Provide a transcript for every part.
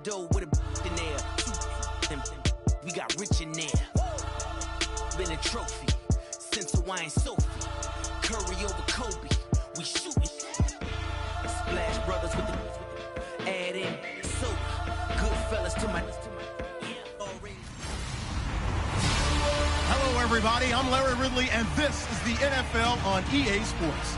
door with a in there. We got rich in there. Been a trophy since Hawaiian Sophie. Curry over Kobe. We shooting. Splash Brothers with the add in soda. Good fellas to my. Hello, everybody. I'm Larry Ridley, and this is the NFL on EA Sports.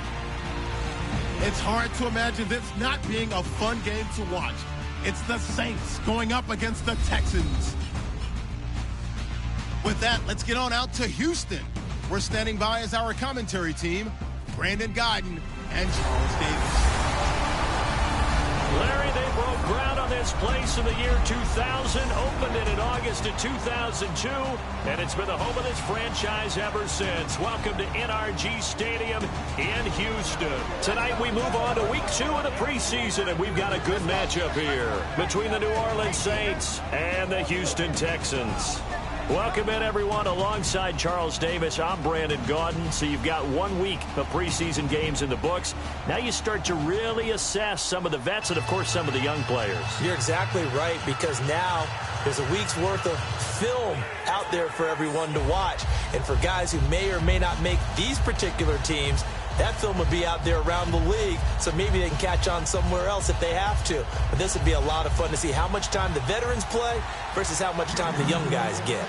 It's hard to imagine this not being a fun game to watch. It's the Saints going up against the Texans. With that, let's get on out to Houston. We're standing by as our commentary team, Brandon Godden and Charles Davis. Larry, they broke ground on this place in the year 2000, opened it in August of 2002, and it's been the home of this franchise ever since. Welcome to NRG Stadium in Houston. Tonight we move on to week 2 of the preseason, and we've got a good matchup here between the New Orleans Saints and the Houston Texans. Welcome in, everyone. Alongside Charles Davis, I'm Brandon Gaudin. So you've got 1 week of preseason games in the books. Now you start to really assess some of the vets and, of course, some of the young players. You're exactly right, because now there's a week's worth of film out there for everyone to watch. And for guys who may or may not make these particular teams, that film would be out there around the league, so maybe they can catch on somewhere else if they have to. But this would be a lot of fun to see how much time the veterans play versus how much time the young guys get.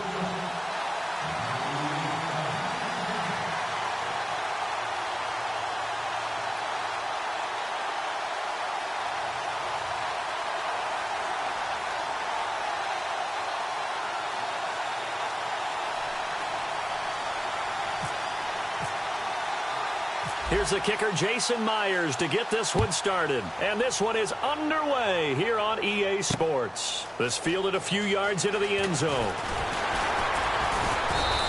Here's the kicker, Jason Myers, to get this one started. And this one is underway here on EA Sports. This fielded a few yards into the end zone.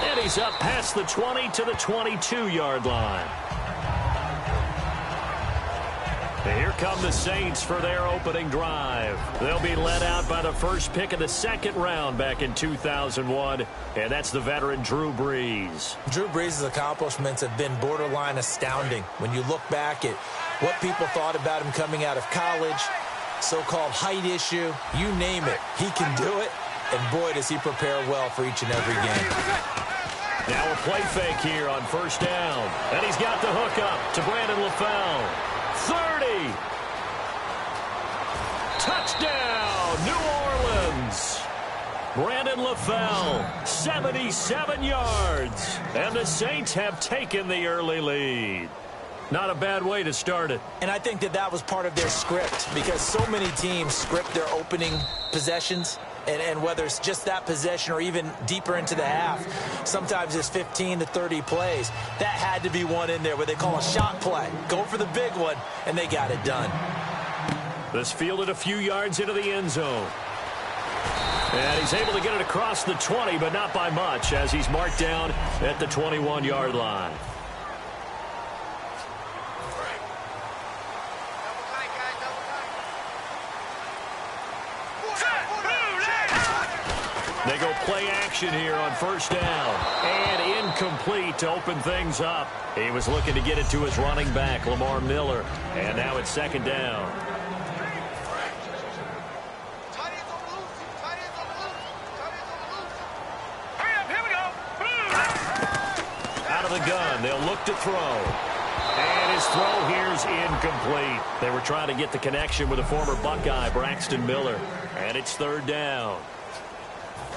And he's up past the 20 to the 22-yard line. Here come the Saints for their opening drive. They'll be led out by the first pick of the second round back in 2001, and that's the veteran Drew Brees. Drew Brees' accomplishments have been borderline astounding. When you look back at what people thought about him coming out of college, so-called height issue, you name it, he can do it, and boy, does he prepare well for each and every game. Now a play fake here on first down, and he's got the hook up to Brandon LaFell. 30. Touchdown, New Orleans. Brandon LaFell, 77 yards. And the Saints have taken the early lead. Not a bad way to start it. And I think that was part of their script, because so many teams script their opening possessions. And whether it's just that possession or even deeper into the half, sometimes it's 15 to 30 plays. That had to be one in there where they call a shot play. Go for the big one, and they got it done. This fielded a few yards into the end zone. And he's able to get it across the 20, but not by much, as he's marked down at the 21-yard line. They go play action here on first down. And incomplete to open things up. He was looking to get it to his running back, Lamar Miller. And now it's second down. Out of the gun. They'll look to throw. And his throw here's incomplete. They were trying to get the connection with a former Buckeye, Braxton Miller. And it's third down.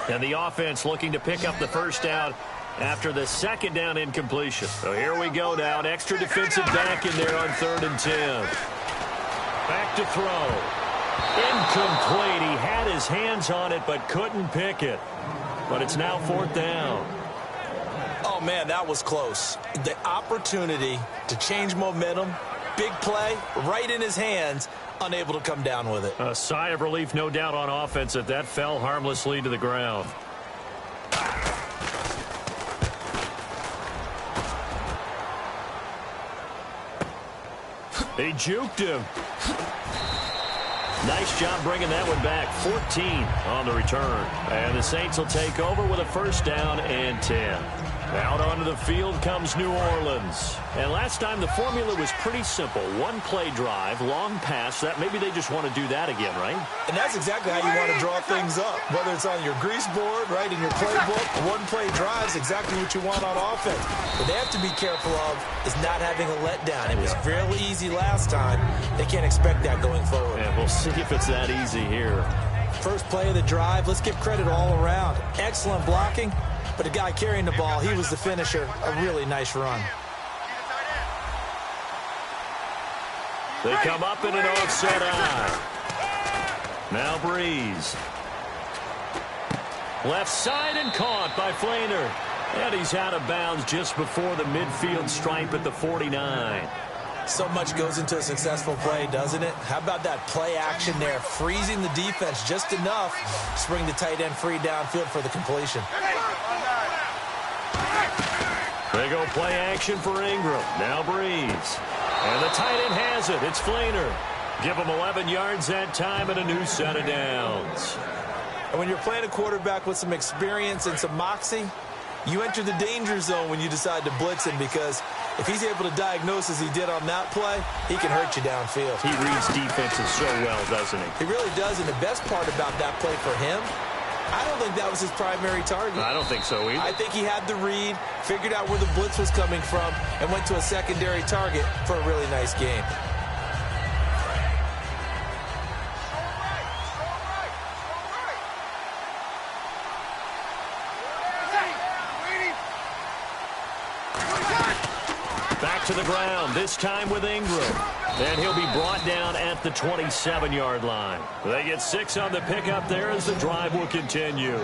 And the offense looking to pick up the first down after the second down incompletion. So here we go now. An extra defensive back in there on 3rd and 10. Back to throw. Incomplete. He had his hands on it but couldn't pick it. But it's now 4th down. Oh, man, that was close. The opportunity to change momentum, big play, right in his hands, unable to come down with it. A sigh of relief, no doubt, on offense that fell harmlessly to the ground. He juked him. Nice job bringing that one back. 14 on the return. And the Saints will take over with a first down and 10. Out onto the field comes New Orleans. And last time the formula was pretty simple. One play drive, long pass. That maybe they just want to do that again, right? And that's exactly how you want to draw things up. Whether it's on your grease board, right, in your playbook, one play drive is exactly what you want on offense. What they have to be careful of is not having a letdown. It was fairly easy last time. They can't expect that going forward. And we'll see if it's that easy here. First play of the drive, let's give credit all around. Excellent blocking. But the guy carrying the ball, he was the finisher. A really nice run. They come up in an offset eye. Now Breeze. Left side and caught by Flainer. And he's out of bounds just before the midfield stripe at the 49. So much goes into a successful play, doesn't it? How about that play action there? Freezing the defense just enough to bring the tight end free downfield for the completion. They go play action for Ingram. Now Breeze. And the tight end has it. It's Flainer. Give him 11 yards that time and a new set of downs. And when you're playing a quarterback with some experience and some moxie, you enter the danger zone when you decide to blitz him, because if he's able to diagnose as he did on that play, he can hurt you downfield. He reads defenses so well, doesn't he? He really does, and the best part about that play for him, I don't think that was his primary target. I don't think so either. I think he had the read, figured out where the blitz was coming from, and went to a secondary target for a really nice game. Back to the ground, this time with Ingram. And he'll be brought down at the 27-yard line. They get 6 on the pickup there as the drive will continue.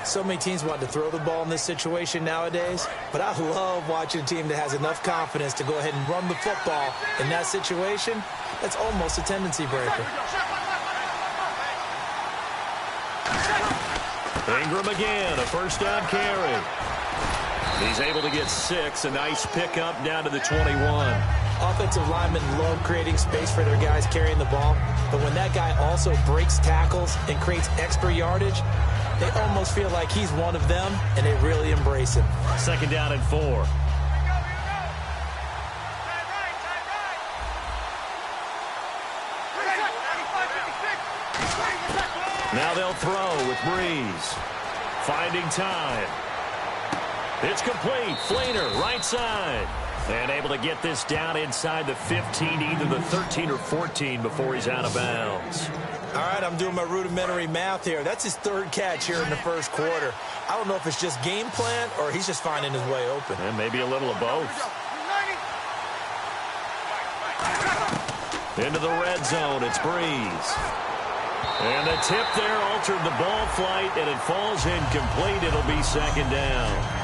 So many teams want to throw the ball in this situation nowadays, but I love watching a team that has enough confidence to go ahead and run the football in that situation. That's almost a tendency breaker. Ingram again, a first down carry. He's able to get 6, a nice pickup down to the 21. Offensive linemen love creating space for their guys carrying the ball, but when that guy also breaks tackles and creates extra yardage, they almost feel like he's one of them, and they really embrace him. Second down and 4. Now they'll throw with Breeze. Finding time. It's complete. Flainer, right side. And able to get this down inside the 15, either the 13 or 14 before he's out of bounds. All right, I'm doing my rudimentary math here. That's his 3rd catch here in the first quarter. I don't know if it's just game plan or he's just finding his way open. And maybe a little of both. Into the red zone, it's Breeze. And the tip there altered the ball flight, and it falls incomplete. It'll be second down.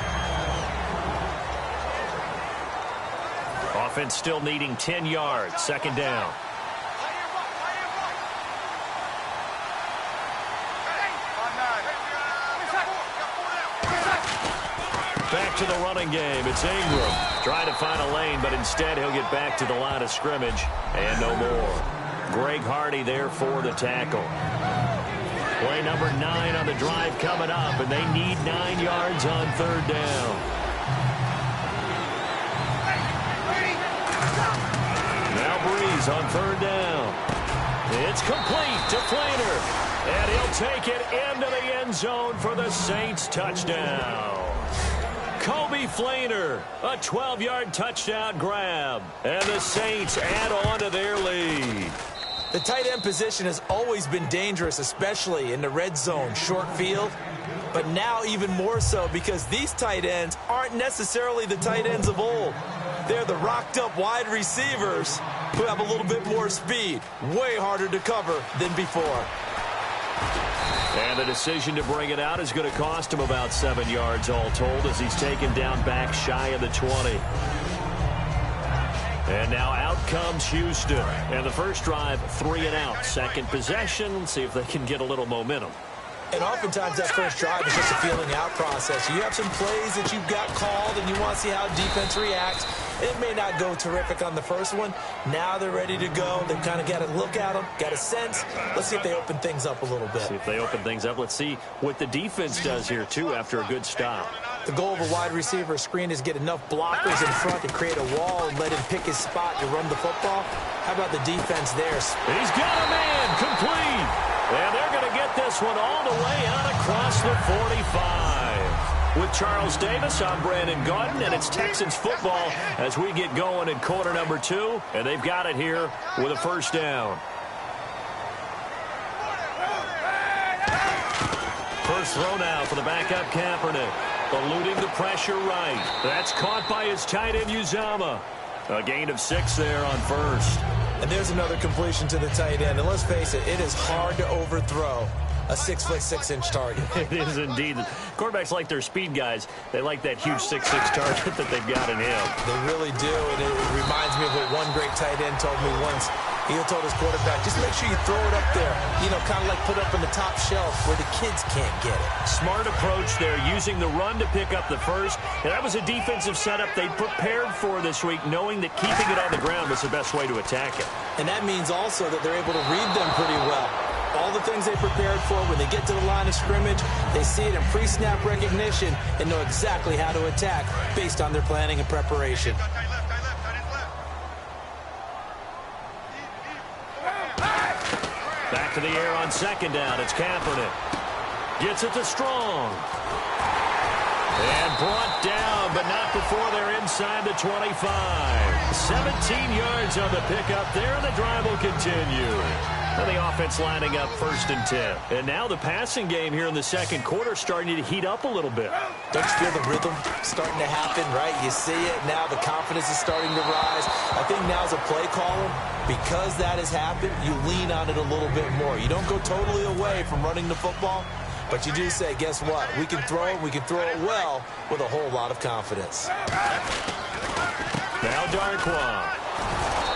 Offense still needing 10 yards. Second down. Back to the running game. It's Ingram. Trying to find a lane, but instead he'll get back to the line of scrimmage. And no more. Greg Hardy there for the tackle. Play number 9 on the drive coming up, and they need 9 yards on 3rd down. Now Breeze on 3rd down. It's complete to Flainer. And he'll take it into the end zone for the Saints touchdown. Kobe Flainer, a 12-yard touchdown grab. And the Saints add on to their lead. The tight end position has always been dangerous, especially in the red zone, short field. But now even more so, because these tight ends aren't necessarily the tight ends of old. They're the rocked-up wide receivers who have a little bit more speed. Way harder to cover than before. And the decision to bring it out is going to cost him about 7 yards all told, as he's taken down back shy of the 20. And now out comes Houston. And the first drive, 3 and out. Second possession. Let's see if they can get a little momentum. And oftentimes that first drive is just a feeling out process. You have some plays that you've got called and you want to see how defense reacts. It may not go terrific on the first one. Now they're ready to go. They've kind of got to look at them, got a sense. Let's see if they open things up a little bit. See if they open things up. Let's see what the defense does here, too, after a good stop. The goal of a wide receiver screen is get enough blockers in front to create a wall and let him pick his spot to run the football. How about the defense there? He's got a man complete. And they're going to get this one all the way out across the 45. With Charles Davis, I'm Brandon Gaudin, and it's Texans football as we get going in quarter number 2. And they've got it here with a first down. First throw now for the backup Kaepernick. Eluding the pressure right. That's caught by his tight end Uzomah. A gain of 6 there on first. And there's another completion to the tight end. And let's face it, it is hard to overthrow a 6'6" target. It is indeed. Quarterbacks like their speed guys. They like that huge 6'6" target that they've got in him. They really do. And it reminds me of what one great tight end told me once. He told his quarterback, just make sure you throw it up there. You know, kind of like put it up on the top shelf where the kids can't get it. Smart approach there, using the run to pick up the first. And that was a defensive setup they prepared for this week, knowing that keeping it on the ground was the best way to attack it. And that means also that they're able to read them pretty well. All the things they prepared for, when they get to the line of scrimmage, they see it in pre-snap recognition and know exactly how to attack based on their planning and preparation. Back to the air on second down. It's Kaepernick. Gets it to Strong. And brought down, but not before they're inside the 25. 17 yards on the pickup there, and the drive will continue. And the offense lining up 1st and 10. And now the passing game here in the second quarter starting to heat up a little bit. Don't you feel the rhythm starting to happen, right? You see it now. The confidence is starting to rise. I think now as a play caller, because that has happened, you lean on it a little bit more. You don't go totally away from running the football, but you do say, guess what? We can throw it. We can throw it well with a whole lot of confidence. Now Darkwa.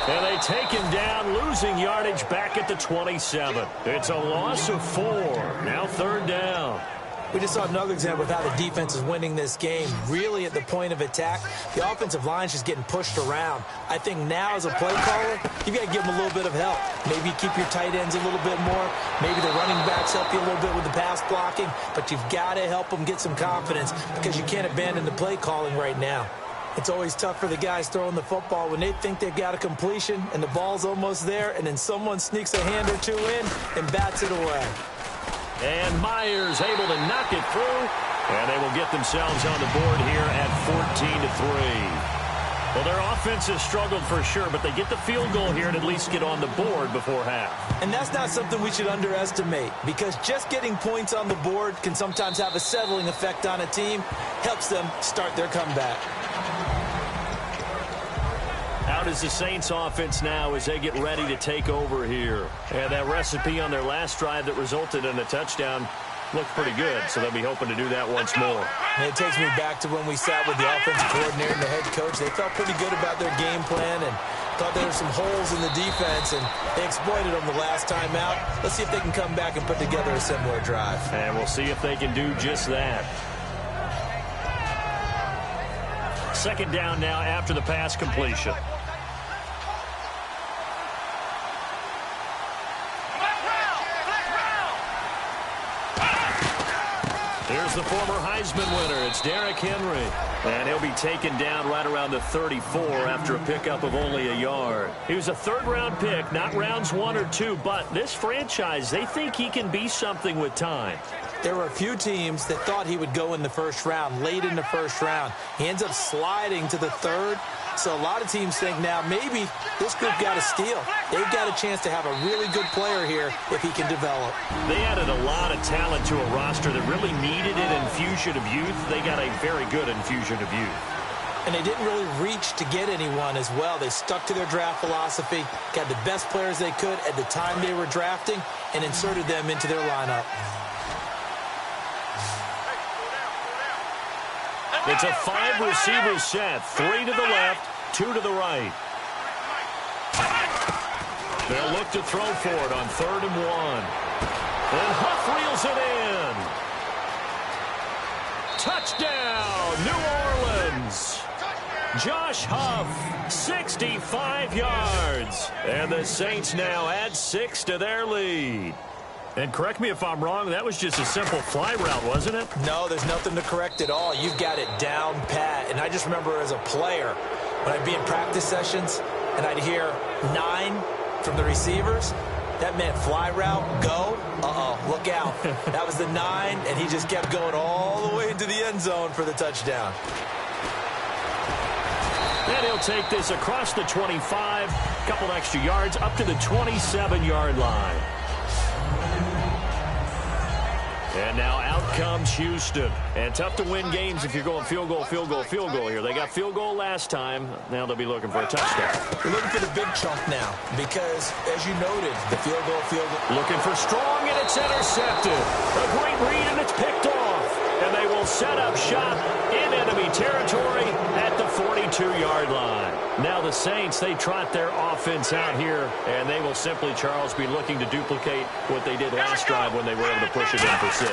And they take him down, losing yardage back at the 27. It's a loss of 4. Now 3rd down. We just saw another example of how the defense is winning this game. Really at the point of attack, the offensive line is just getting pushed around. I think now as a play caller, you've got to give them a little bit of help. Maybe keep your tight ends a little bit more. Maybe the running backs help you a little bit with the pass blocking. But you've got to help them get some confidence because you can't abandon the play calling right now. It's always tough for the guys throwing the football when they think they've got a completion and the ball's almost there, and then someone sneaks a hand or two in and bats it away. And Myers able to knock it through, and they will get themselves on the board here at 14-3. Well, their offense has struggled for sure, but they get the field goal here and at least get on the board before half. And that's not something we should underestimate, because just getting points on the board can sometimes have a settling effect on a team, helps them start their comeback. Out is the Saints offense now as they get ready to take over here. And that recipe on their last drive that resulted in a touchdown looked pretty good, so they'll be hoping to do that once more. And it takes me back to when we sat with the offensive coordinator and the head coach. They felt pretty good about their game plan and thought there were some holes in the defense, and they exploited them the last time out. Let's see if they can come back and put together a similar drive. And we'll see if they can do just that. Second down now after the pass completion. Here's the former Heisman winner. It's Derrick Henry. And he'll be taken down right around the 34 after a pickup of only a yard. He was a third-round pick, not rounds 1 or 2, but this franchise, they think he can be something with time. There were a few teams that thought he would go in the first round, late in the first round. He ends up sliding to the third. So a lot of teams think now maybe this group got a steal. They've got a chance to have a really good player here if he can develop. They added a lot of talent to a roster that really needed an infusion of youth. They got a very good infusion of youth. And they didn't really reach to get anyone as well. They stuck to their draft philosophy, got the best players they could at the time they were drafting, and inserted them into their lineup. It's a 5-receiver set. 3 to the left, 2 to the right. They'll look to throw for it on 3rd and 1. And Huff reels it in. Touchdown, New Orleans. Josh Huff, 65 yards. And the Saints now add 6 to their lead. And correct me if I'm wrong, that was just a simple fly route, wasn't it? No, there's nothing to correct at all. You've got it down pat. And I just remember as a player, when I'd be in practice sessions and I'd hear 9 from the receivers, that meant fly route, go, look out. That was the 9, and he just kept going all the way into the end zone for the touchdown. And he'll take this across the 25, a couple extra yards, up to the 27-yard line. And now out comes Houston. And tough to win games if you're going field goal here. They got field goal last time. Now they'll be looking for a touchdown. They're looking for the big chunk now because, as you noted, the field goal. Looking for strong, and it's intercepted. A great read, and it's picked off. And they will set up shop in enemy territory at the 42-yard line. Now the Saints, they trot their offense out here, and they will simply, Charles, be looking to duplicate what they did last drive when they were able to push it in for 6.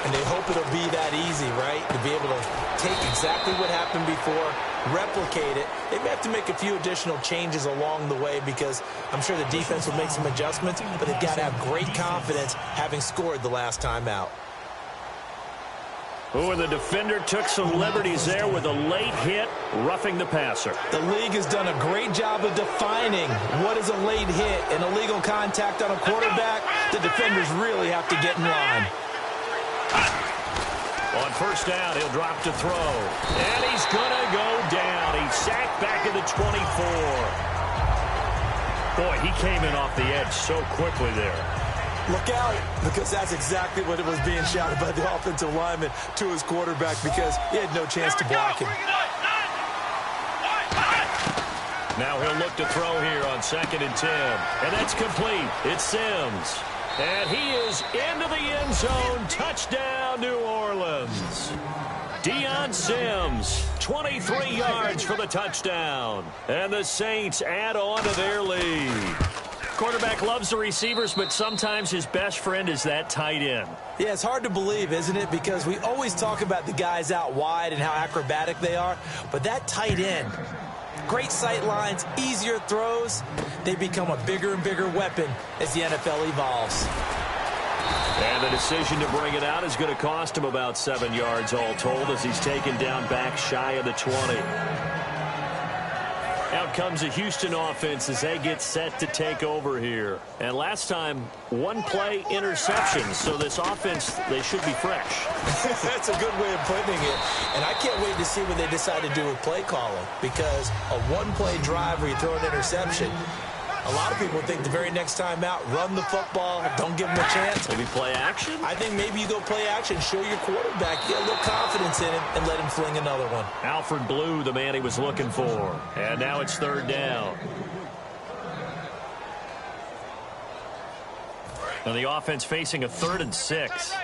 And they hope it'll be that easy, right? To be able to take exactly what happened before, replicate it. They may have to make a few additional changes along the way because I'm sure the defense will make some adjustments, but they've got to have great confidence having scored the last time out. Ooh, and the defender took some liberties there with a late hit, roughing the passer. The league has done a great job of defining what is a late hit and illegal contact on a quarterback. The defenders really have to get in line. On first down, he'll drop to throw. And he's going to go down. He's sacked back at the 24. Boy, he came in off the edge so quickly there. Look out, because that's exactly what it was being shouted by the offensive lineman to his quarterback because he had no chance to block him. Now he'll look to throw here on 2nd and 10. And that's complete. It's Sims. And he is into the end zone. Touchdown, New Orleans. Deion Sims, 23 yards for the touchdown. And the Saints add on to their lead. Quarterback loves the receivers, but sometimes his best friend is that tight end. Yeah, it's hard to believe, isn't it? Because we always talk about the guys out wide and how acrobatic they are. But that tight end, great sight lines, easier throws, they become a bigger and bigger weapon as the NFL evolves. And the decision to bring it out is going to cost him about 7 yards all told as he's taken down back shy of the 20. Out comes the Houston offense as they get set to take over here. And last time, 1-play interceptions. So this offense, they should be fresh. That's a good way of putting it. And I can't wait to see what they decide to do with play calling. Because a 1-play drive where you throw an interception, a lot of people think the very next time out, run the football, don't give them a chance. Maybe play action? I think maybe you go play action, show your quarterback, get a little confidence in him, and let him fling another one. Alfred Blue, the man he was looking for. And now it's 3rd down. Now the offense facing a 3rd and 6.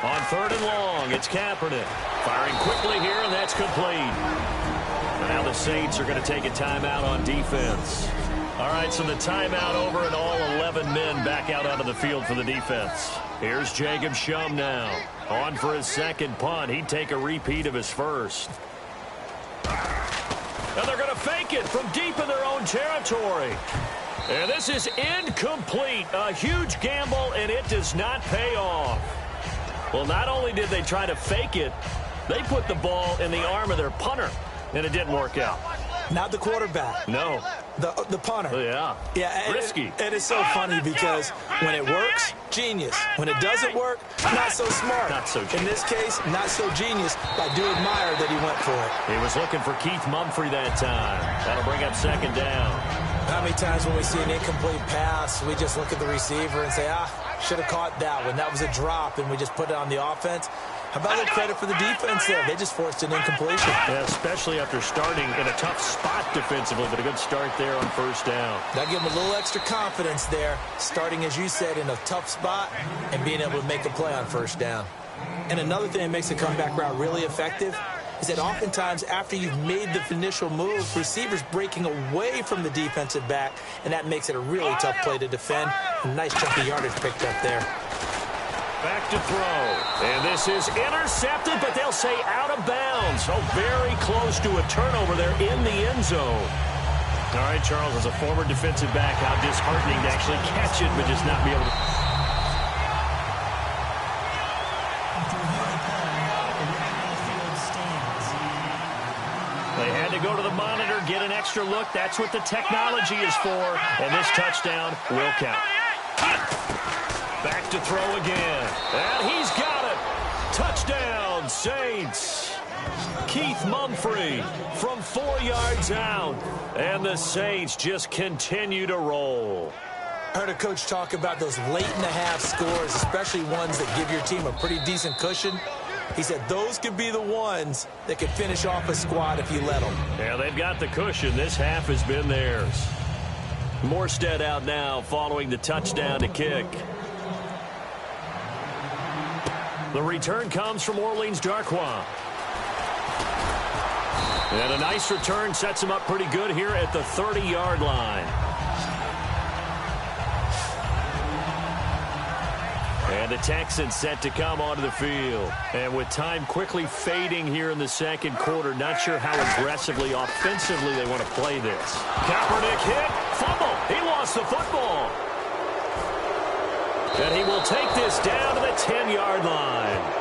On 3rd and long, it's Kaepernick. Firing quickly here, and that's complete. And now the Saints are going to take a timeout on defense. All right, so the timeout over, and all 11 men back out onto the field for the defense. Here's Jacob Shum now. On for his 2nd punt. He'd take a repeat of his first. And they're going to fake it from deep in their own territory. And this is incomplete. A huge gamble, and it does not pay off. Well, not only did they try to fake it, they put the ball in the arm of their punter, and it didn't work out. Not the quarterback. No. The punter. Yeah. Yeah. Risky. And it's so funny because when it works, genius. When it doesn't work, not so smart. Not so genius. In this case, not so genius. I do admire that he went for it. He was looking for Keith Mumphrey that time. That'll bring up 2nd down. How many times when we see an incomplete pass, we just look at the receiver and say, should have caught that one. That was a drop, and we just put it on the offense. How about a little credit for the defense there? They just forced an incompletion. Yeah, especially after starting in a tough spot defensively, but a good start there on 1st down. That'll give them a little extra confidence there, starting, as you said, in a tough spot and being able to make a play on 1st down. And another thing that makes the comeback route really effective is that oftentimes after you've made the initial move, receivers breaking away from the defensive back, and that makes it a really tough play to defend. A nice chunk of yardage picked up there. Back to throw. And this is intercepted, but they'll say out of bounds. So very close to a turnover there in the end zone. All right, Charles, as a former defensive back, how disheartening to actually catch it, but just not be able to. They had to go to the monitor, get an extra look. That's what the technology is for. And this touchdown will count. Back to throw again. And he's got it. Touchdown, Saints. Keith Mumphrey from 4 yards out. And the Saints just continue to roll. I heard a coach talk about those late-in-the-half scores, especially ones that give your team a pretty decent cushion. He said those could be the ones that could finish off a squad if you let them. Yeah, they've got the cushion. This half has been theirs. Morstead out now following the touchdown to kick. The return comes from Orleans Darkwa. And a nice return sets him up pretty good here at the 30-yard line. And the Texans set to come onto the field. And with time quickly fading here in the second quarter, not sure how aggressively, offensively they want to play this. Kaepernick hit, fumble. He lost the football. And he will take this down to the 10-yard line.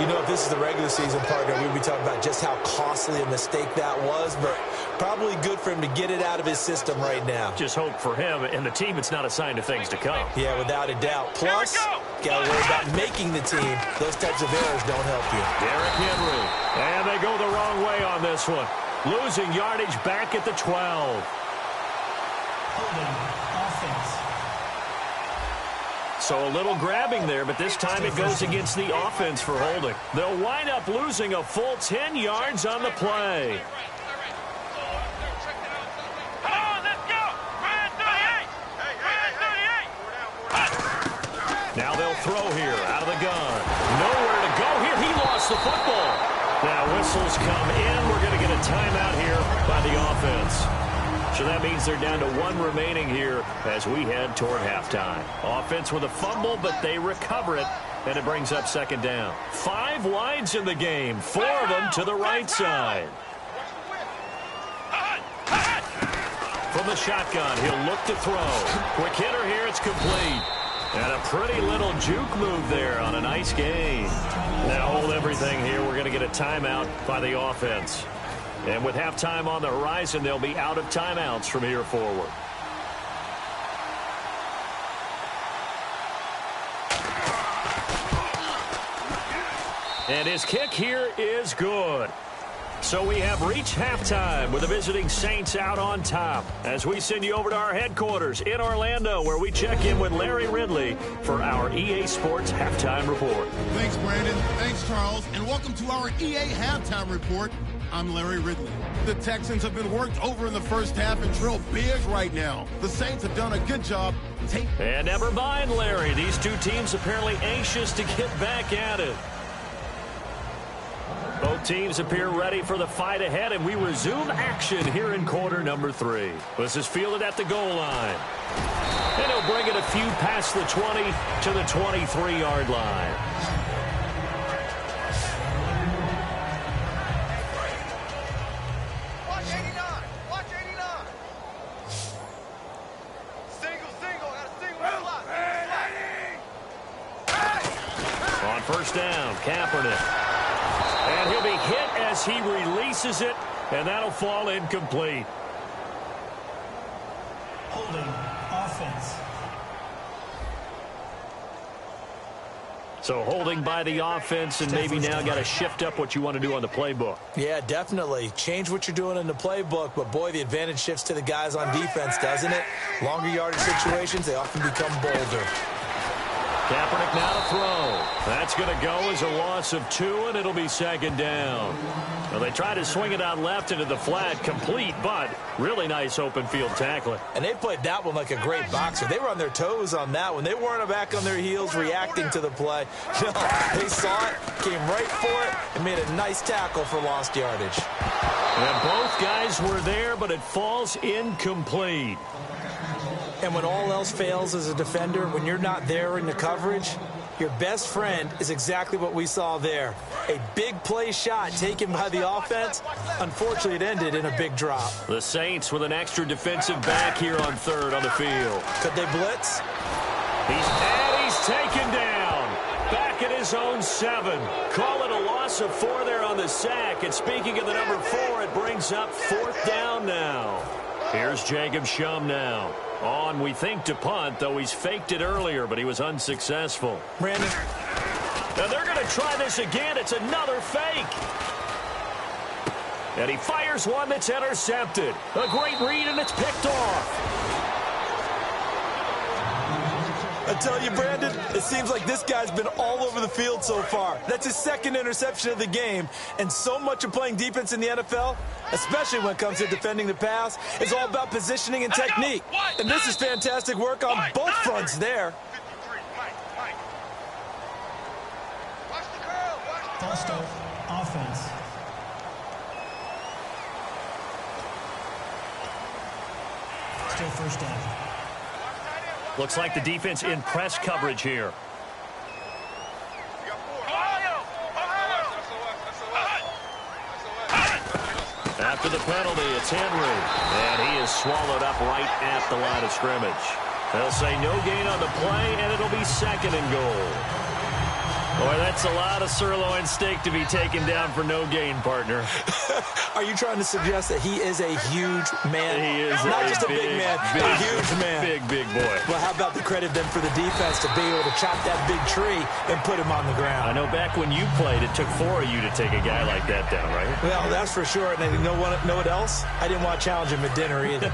You know, if this is the regular season, partner, we'd be talking about just how costly a mistake that was, but probably good for him to get it out of his system right now. Just hope for him and the team it's not a sign of things to come. Yeah, without a doubt. Plus, got to worry about making the team. Those types of errors don't help you. Derrick Henry. And they go the wrong way on this one. Losing yardage back at the 12. So a little grabbing there, but this time it goes against the offense for holding. They'll wind up losing a full 10 yards on the play. Now they'll throw here out of the gun. Nowhere to go here. He lost the football. Now whistles come in. We're going to get a timeout here by the offense. So that means they're down to one remaining here as we head toward halftime. Offense with a fumble, but they recover it, and it brings up second down. 5 wides in the game, 4 of them to the right side. From the shotgun, he'll look to throw. Quick hitter here, it's complete. And a pretty little juke move there on a nice gain. Now hold everything here. We're going to get a timeout by the offense. And with halftime on the horizon, they'll be out of timeouts from here forward. And his kick here is good. So we have reached halftime with the visiting Saints out on top as we send you over to our headquarters in Orlando, where we check in with Larry Ridley for our EA Sports Halftime Report. Thanks, Brandon. Thanks, Charles. And welcome to our EA Halftime Report. I'm Larry Ridley. The Texans have been worked over in the first half and trail big right now. The Saints have done a good job. And never mind, Larry. These two teams apparently anxious to get back at it. Both teams appear ready for the fight ahead, and we resume action here in quarter number 3. This is fielded at the goal line. And he'll bring it a few past the 20 to the 23-yard line. Watch 89. Watch 89. Single. Got a single slot. On first down, Kaepernick. And he'll be hit as he releases it, and that'll fall incomplete. Holding offense. So holding by the offense, and maybe now got to shift up what you want to do on the playbook. Yeah, definitely. Change what you're doing in the playbook, but boy, the advantage shifts to the guys on defense, doesn't it? Longer yardage situations, they often become bolder. Kaepernick now to throw. That's going to go as a loss of 2, and it'll be second down. Well, they try to swing it out left into the flat, complete, but really nice open field tackling. And they played that one like a great boxer. They were on their toes on that one. They weren't back on their heels reacting to the play. No, they saw it, came right for it, and made a nice tackle for lost yardage. And both guys were there, but it falls incomplete. And when all else fails as a defender, when you're not there in the coverage, your best friend is exactly what we saw there. A big play shot taken by the offense. Unfortunately, it ended in a big drop. The Saints with an extra defensive back here on third on the field. Could they blitz? He's taken down. Back at his own 7. Call it a loss of 4 there on the sack. And speaking of the number 4, it brings up 4th down now. Here's Jacob Shum now. On, we think, to punt, though he's faked it earlier, but he was unsuccessful. Brandon. And they're going to try this again. It's another fake. And he fires one that's intercepted. A great read, and it's picked off. I tell you, Brandon, it seems like this guy's been all over the field so far. That's his 2nd interception of the game. And so much of playing defense in the NFL, especially when it comes to defending the pass, is all about positioning and technique. And this is fantastic work on both fronts there. False start, offense. Still first down. Looks like the defense in press coverage here. After the penalty, it's Henry. And he is swallowed up right at the line of scrimmage. They'll say no gain on the play, and it'll be 2nd and goal. Boy, that's a lot of sirloin steak to be taken down for no gain, partner. Are you trying to suggest that he is a huge man? He is not just a big man, a huge man. Big boy. Well, how about the credit then for the defense to be able to chop that big tree and put him on the ground? I know back when you played, it took 4 of you to take a guy like that down, right? Well, that's for sure. And you know what else? I didn't want to challenge him at dinner either.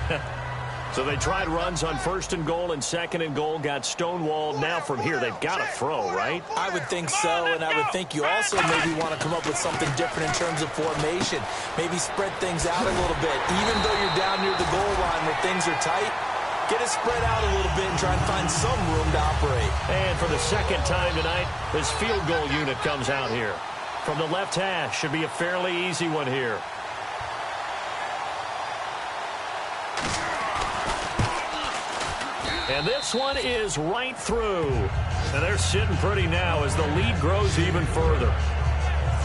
So they tried runs on 1st and goal and 2nd and goal, got stonewalled. Now from here, they've got to throw, right? I would think so, and I would think you also maybe want to come up with something different in terms of formation. Maybe spread things out a little bit. Even though you're down near the goal line where things are tight, get it spread out a little bit and try and find some room to operate. And for the 2nd time tonight, this field goal unit comes out here. From the left hash, should be a fairly easy one here. And this one is right through. And they're sitting pretty now as the lead grows even further.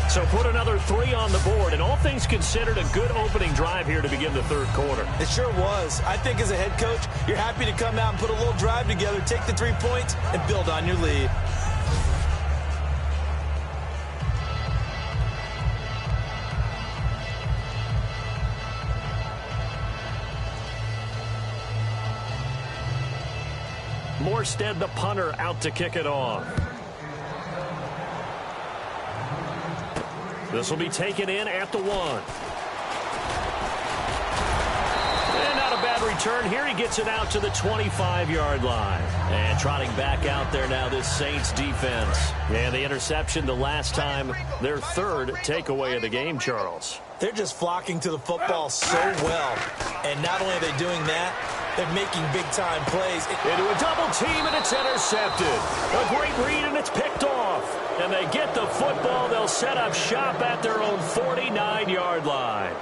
So put another 3 on the board. And all things considered, a good opening drive here to begin the 3rd quarter. It sure was. I think as a head coach, you're happy to come out and put a little drive together, take the 3 points, and build on your lead. Morstead, the punter, out to kick it off. This will be taken in at the 1. And not a bad return here. He gets it out to the 25-yard line. And trotting back out there now, this Saints defense. And the interception the last time, their 3rd takeaway of the game, Charles. They're just flocking to the football so well. And not only are they doing that, they're making big-time plays. Into a double team, and it's intercepted. A great read, and it's picked off. And they get the football. They'll set up shop at their own 49-yard line.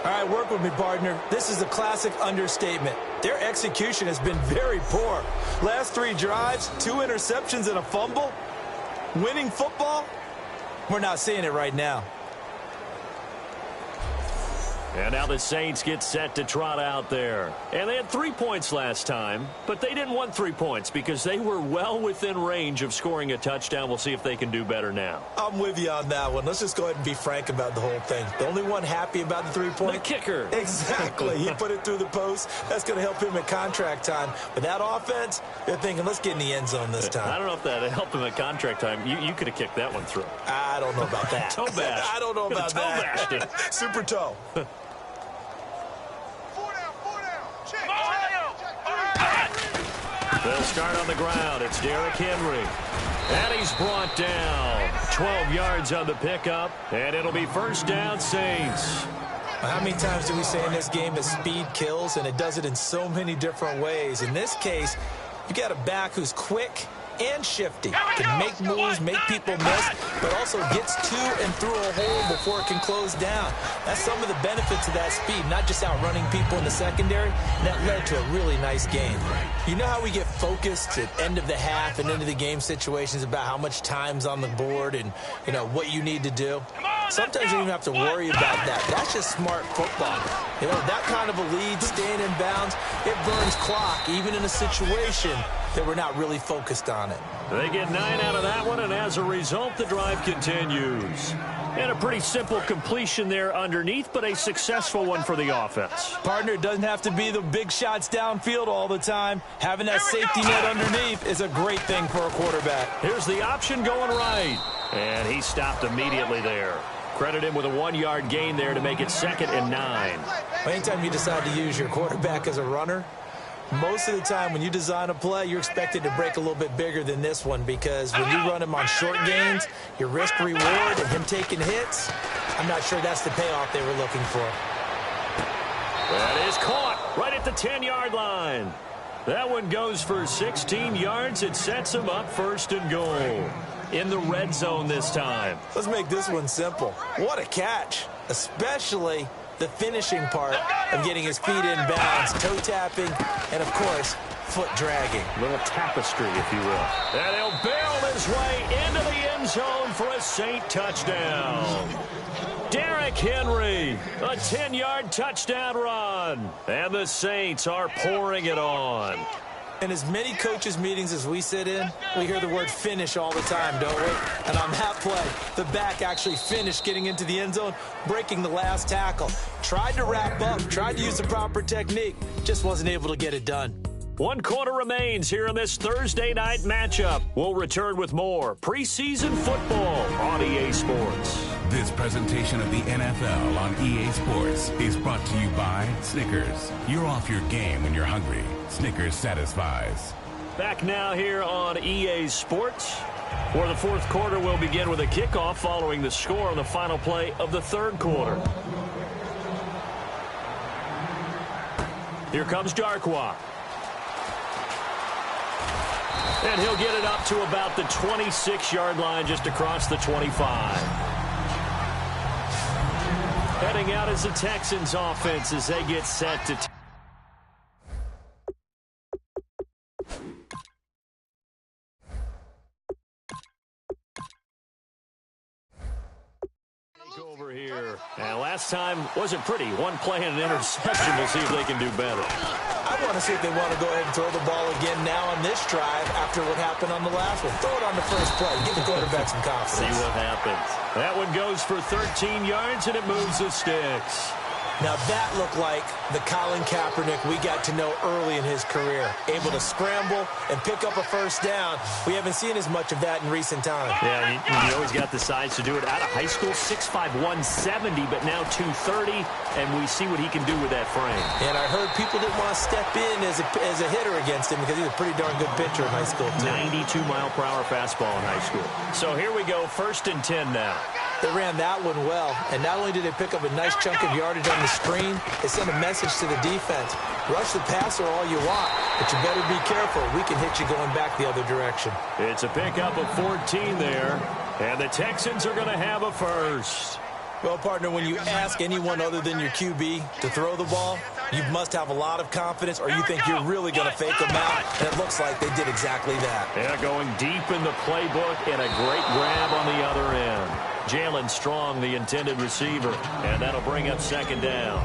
All right, work with me, partner. This is a classic understatement. Their execution has been very poor. Last 3 drives, 2 interceptions and a fumble. Winning football? We're not seeing it right now. And now the Saints get set to trot out there. And they had 3 points last time, but they didn't want 3 points because they were well within range of scoring a touchdown. We'll see if they can do better now. I'm with you on that one. Let's just go ahead and be frank about the whole thing. The only one happy about the 3-point? The kicker. Exactly. He put it through the post. That's going to help him at contract time. But that offense, they're thinking, let's get in the end zone this time. I don't know if that helped him at contract time. You could have kicked that one through. I don't know about that. Toe bash. I don't know about that. Toe bashed. Super toe. They'll start on the ground. It's Derrick Henry. And he's brought down. 12 yards on the pickup. And it'll be 1st down, Saints. How many times do we say in this game that speed kills, and it does it in so many different ways? In this case, you got a back who's quick, and shifty. Can make moves, make people miss, but also gets to and through a hole before it can close down. That's some of the benefits of that speed, not just outrunning people in the secondary. And that led to a really nice game. You know how we get focused at end of the half and into the game situations about how much time's on the board and, you know, what you need to do? Sometimes you don't even have to worry about that. That's just smart football. You know, that kind of a lead, staying in bounds, it burns clock, even in a situation that we're not really focused on it. They get 9 out of that one, and as a result, the drive continues. And a pretty simple completion there underneath, but a successful one for the offense. Partner, it doesn't have to be the big shots downfield all the time. Having that safety net underneath is a great thing for a quarterback. Here's the option going right, and he stopped immediately there. Credit him with a 1-yard gain there to make it 2nd and 9. Anytime you decide to use your quarterback as a runner, most of the time when you design a play, you're expected to break a little bit bigger than this one, because when you run him on short gains, your risk-reward and him taking hits, I'm not sure that's the payoff they were looking for. That is caught right at the 10-yard line. That one goes for 16 yards. It sets him up 1st and goal. In the red zone this time. Let's make this one simple. What a catch, especially the finishing part of getting his feet in bounds, toe tapping, and of course, foot dragging. A little tapestry, if you will. And he'll barrel his way into the end zone for a Saint touchdown. Derrick Henry, a 10-yard touchdown run. And the Saints are pouring it on. In as many coaches' meetings as we sit in, we hear the word finish all the time, don't we? And on that play, the back actually finished getting into the end zone, breaking the last tackle. Tried to wrap up, tried to use the proper technique, just wasn't able to get it done. 1 quarter remains here in this Thursday night matchup. We'll return with more preseason football on EA Sports. This presentation of the NFL on EA Sports is brought to you by Snickers. You're off your game when you're hungry. Snickers satisfies. Back now here on EA Sports. For the 4th quarter, we'll begin with a kickoff following the score on the final play of the 3rd quarter. Here comes Darkwa. And he'll get it up to about the 26-yard line, just across the 25. Heading out as the Texans offense as they get set to over here. And last time wasn't pretty. One play and an interception. We'll see if they can do better. I want to see if they want to go ahead and throw the ball again now on this drive after what happened on the last one. Throw it on the first play. Give the quarterback some confidence. See what happens. That one goes for 13 yards, and it moves the sticks. Now that looked like the Colin Kaepernick we got to know early in his career. Able to scramble and pick up a first down. We haven't seen as much of that in recent times. Yeah, he always got the size to do it. Out of high school, 6'5", 170, but now 230, and we see what he can do with that frame. And I heard people didn't want to step in as a hitter against him because he's a pretty darn good pitcher in high school, too. 92-mile-per-hour fastball in high school. So here we go, 1st and 10 now. They ran that one well, and not only did they pick up a nice chunk of yardage on the screen, they sent a message to the defense. Rush the passer all you want, but you better be careful. We can hit you going back the other direction. It's a pickup of 14 there, and the Texans are going to have a first. Well, partner, when you ask anyone other than your QB to throw the ball, you must have a lot of confidence, or you think you're really going to fake them out, and it looks like they did exactly that. Yeah, going deep in the playbook, and a great grab on the other end. Jalen Strong, the intended receiver, and that'll bring up 2nd down.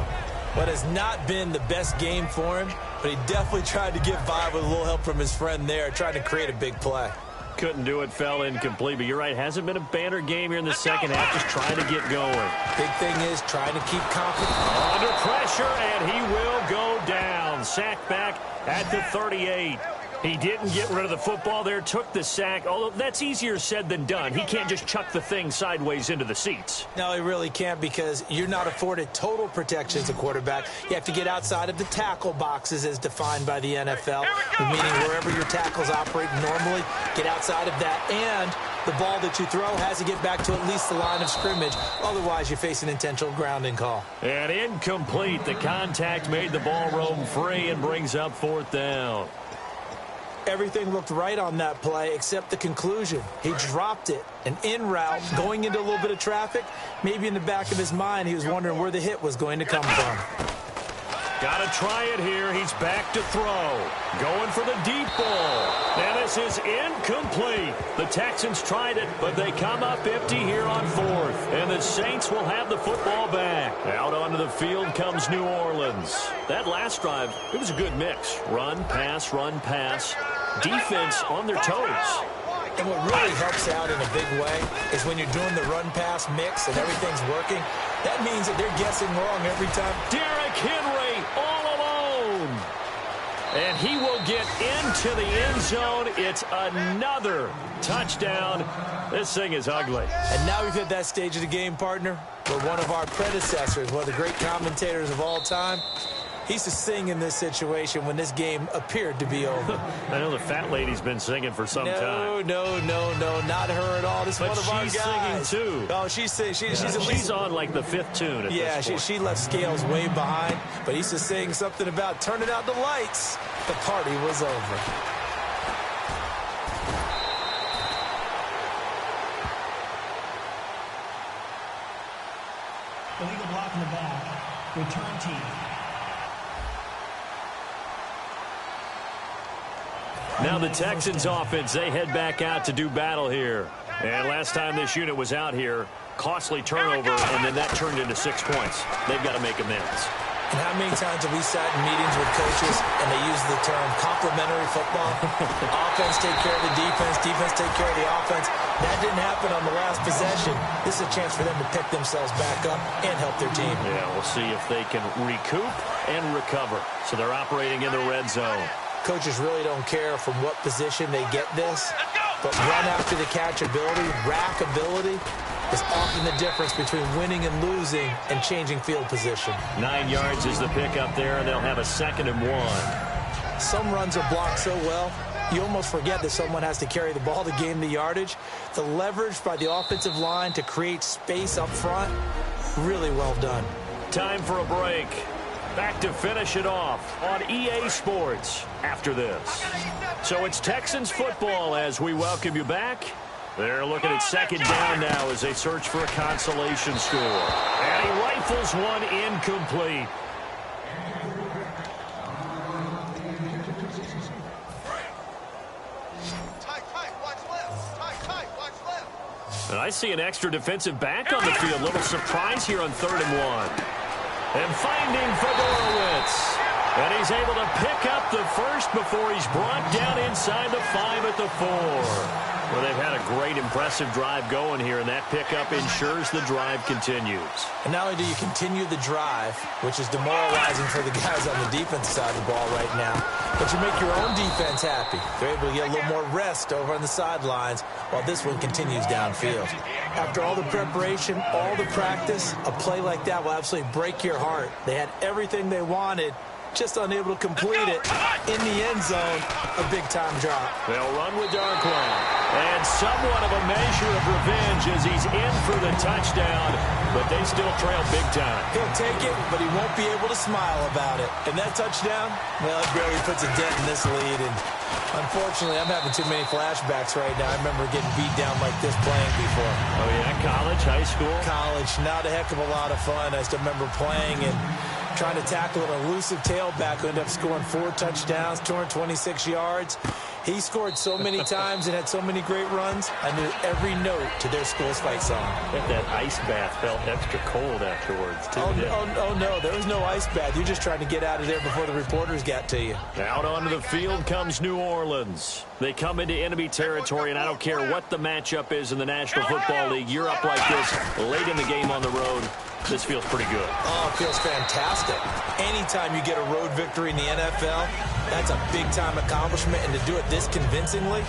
What has not been the best game for him, but he definitely tried to get by with a little help from his friend there, trying to create a big play. Couldn't do it, fell incomplete, but you're right, hasn't been a banner game here in the second half, just trying to get going. Big thing is trying to keep confidence. Under pressure, and he will go down. Sacked back at the 38. He didn't get rid of the football there, took the sack, although that's easier said than done. He can't just chuck the thing sideways into the seats. No, he really can't, because you're not afforded total protection as a quarterback. You have to get outside of the tackle boxes as defined by the NFL, meaning wherever your tackles operate normally, get outside of that, and the ball that you throw has to get back to at least the line of scrimmage. Otherwise, you face an intentional grounding call. And incomplete. The contact made the ball roam free and brings up 4th down. Everything looked right on that play except the conclusion. He dropped it, an in route, going into a little bit of traffic. Maybe in the back of his mind, he was wondering where the hit was going to come from. Got to try it here. He's back to throw. Going for the deep ball. And this is incomplete. The Texans tried it, but they come up empty here on fourth. And the Saints will have the football back. Out onto the field comes New Orleans. That last drive, it was a good mix. Run, pass, defense on their toes. And what really helps out in a big way is when you're doing the run-pass mix and everything's working, that means that they're guessing wrong every time. Derrick Henry all alone. And he will get into the end zone. It's another touchdown. This thing is ugly. And now we've hit that stage of the game, partner, where one of our predecessors, one of the great commentators of all time, he used to sing in this situation when this game appeared to be over. I know the fat lady's been singing for some time. No, not her at all. This is one of our guys. She's singing too. Oh, she's on like the fifth tune at this point. She left Scales way behind, but he used to sing something about turning out the lights. The party was over. Illegal block in the back. Return team. Now the Texans offense, they head back out to do battle here. And last time this unit was out here, costly turnover, and then that turned into 6 points. They've got to make amends. And how many times have we sat in meetings with coaches and they use the term complementary football? Offense take care of the defense take care of the offense. That didn't happen on the last possession. This is a chance for them to pick themselves back up and help their team. Yeah, we'll see if they can recoup and recover. So they're operating in the red zone. Coaches really don't care from what position they get this, but run after the catch ability, rack ability, is often the difference between winning and losing and changing field position. 9 yards is the pickup there, and they'll have a 2nd and 1. Some runs are blocked so well, you almost forget that someone has to carry the ball to gain the yardage. The leverage by the offensive line to create space up front, really well done. Time for a break. Back to finish it off on EA Sports after this. So it's Texans football as we welcome you back. They're looking at 2nd down now as they search for a consolation score. And he rifles one incomplete. And I see an extra defensive back on the field. Little surprise here on 3rd and 1. And finding Fedorowicz. And he's able to pick up the first before he's brought down inside the 5 at the 4. Well, they've had a great, impressive drive going here, and that pickup ensures the drive continues. And not only do you continue the drive, which is demoralizing for the guys on the defensive side of the ball right now, but you make your own defense happy. They're able to get a little more rest over on the sidelines while this one continues downfield. After all the preparation, all the practice, a play like that will absolutely break your heart. They had everything they wanted, just unable to complete it. In the end zone, a big-time drop. They'll run with Darkland. And somewhat of a measure of revenge as he's in for the touchdown, but they still trail big time. He'll take it, but he won't be able to smile about it. And that touchdown, well, it barely puts a dent in this lead. And unfortunately, I'm having too many flashbacks right now. I remember getting beat down like this playing before. Oh, yeah? College, high school? College. Not a heck of a lot of fun. I still remember playing and trying to tackle an elusive tailback who ended up scoring 4 touchdowns, 226 yards. He scored so many times and had so many great runs, I knew every note to their school's fight song. That ice bath felt extra cold afterwards, too. Oh, no, there was no ice bath. You're just trying to get out of there before the reporters got to you. Out onto the field comes New Orleans. They come into enemy territory, and I don't care what the matchup is in the National Football League. You're up like this late in the game on the road. This feels pretty good. Oh, it feels fantastic. Anytime you get a road victory in the NFL, that's a big-time accomplishment, and to do it this convincingly,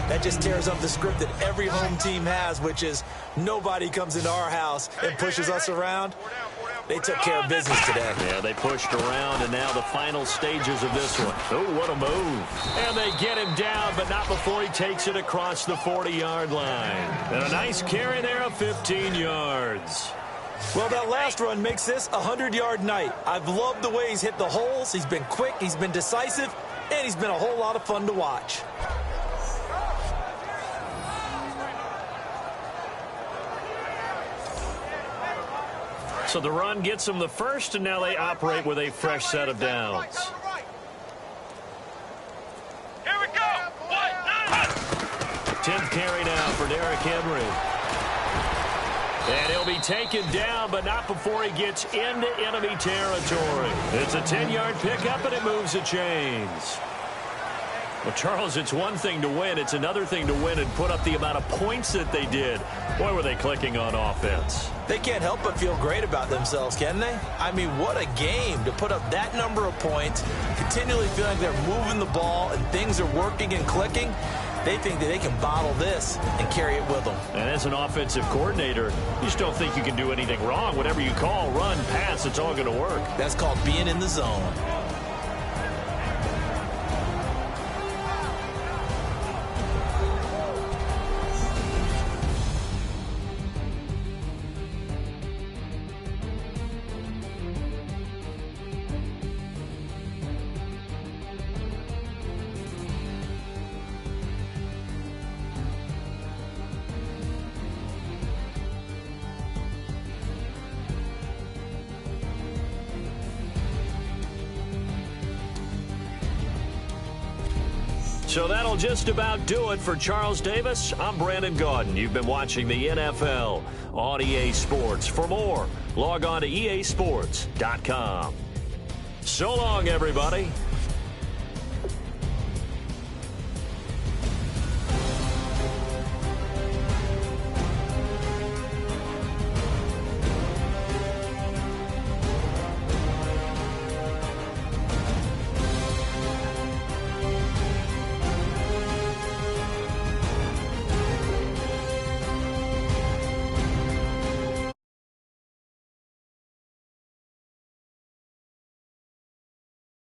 that just tears up the script that every home team has, which is nobody comes into our house and pushes us around. They took care of business today. Yeah, they pushed around, and now the final stages of this one. Oh, what a move. And they get him down, but not before he takes it across the 40-yard line. And a nice carry there of 15 yards. Well, that last run makes this a 100-yard night. I've loved the way he's hit the holes. He's been quick, he's been decisive, and he's been a whole lot of fun to watch. So the run gets them the first, and now they operate with a fresh set of downs. Here we go. 10th carry now for Derrick Henry. And he'll be taken down, but not before he gets into enemy territory. It's a 10-yard pickup, and it moves the chains. Well, Charles, it's one thing to win. It's another thing to win and put up the amount of points that they did. Boy, were they clicking on offense. They can't help but feel great about themselves, can they? I mean, what a game to put up that number of points, continually feeling like they're moving the ball and things are working and clicking. They think that they can bottle this and carry it with them. And as an offensive coordinator, you just don't think you can do anything wrong. Whatever you call, run, pass, it's all going to work. That's called being in the zone. So that'll just about do it for Charles Davis. I'm Brandon Gaudin. You've been watching the NFL on EA Sports. For more, log on to easports.com. So long, everybody.